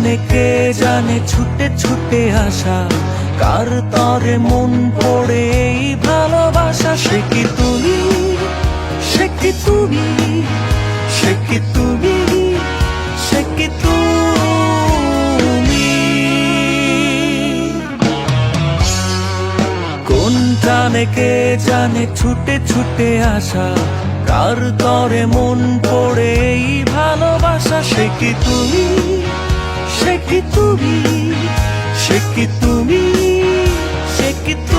টানে কে জানে ছুটে ছুটে আসা, কার তরে মন পড়ে এই ভালোবাসা। সে কি তুমি, সে কি তুমি, সে কি তুমি, সে কি তুমি। কোন টানে কে জানে ছুটে ছুটে আসা, কার তরে মন পড়ে এই ভালোবাসা। সে কি তুমি, সে কি তুমি, সে কি তুমি, সে কি তুমি।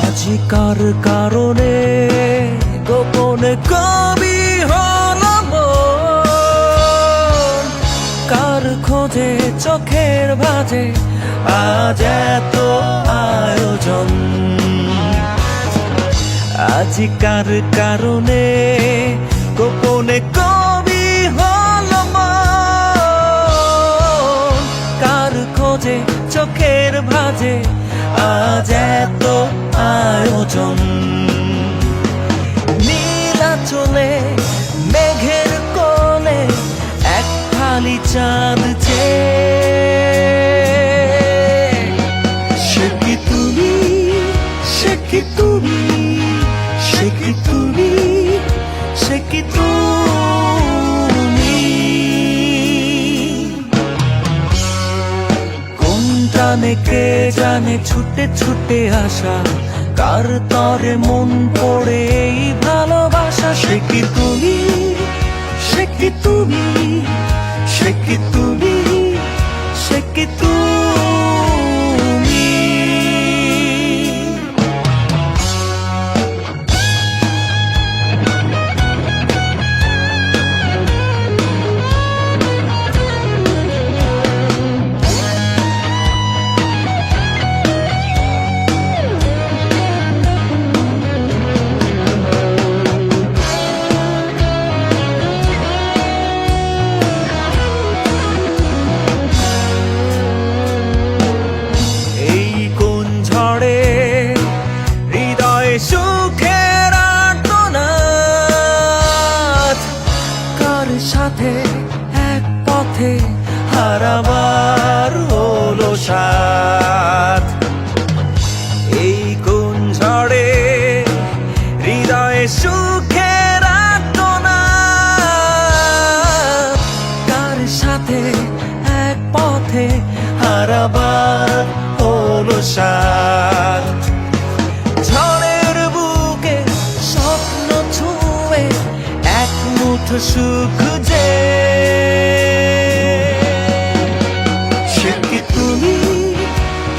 আজি কার কারণে গোপনে কবি হলাম, কার খোঁজে চোখের ভাঁজে আজ এত আয়োজন। আজি কার কারণে গোপনে কবি হলাম, কার খোঁজে চোখের ভাঁজে আজ এত আয়োজন। নীলা চলে মেঘের কোলে এক ফালি চাঁদ চেয়ে। সে কি তুমি, সে কি তুমি, সে কি তুমি, সে কি তুমি। কোন টানে কে জানে ছুটে ছুটে আসা, কার তরে মন পড়ে এই ভালোবাসা। সে কি তুমি, সে কি তুমি, সে কি তুমি, সে কি তুমি। সুখের আর্তনাদ, কার সাথে এক পথে হারাবার হলো সাথ। এই কোন ঝড়ে হৃদয়ে সুখের আর্তনাদ, কার সাথে এক পথে হারাবার হলো সাথ। সুখ যে সে কি তুমি,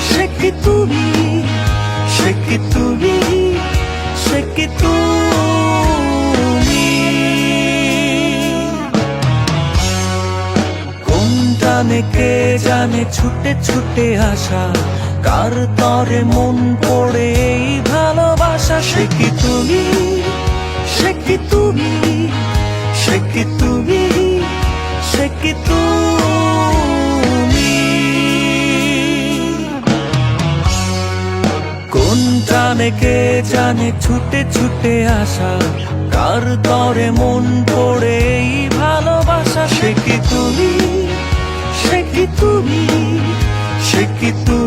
সে কি তুমি, সে কি তুমি, সে কি তুমি। কোন টানে কে জানে ছুটে ছুটে আসা, কার তরে মন পড়ে এই ভালোবাসা। সে কি তুমি, সে কি তুমি, সে কি তুমি, সে কি তুমি। কোন টানে কে জানে ছুটে ছুটে আসা, কার তরে মন পড়ে এই ভালোবাসা। সে কি তুমি, সে কি তুমি, সে কি তুমি।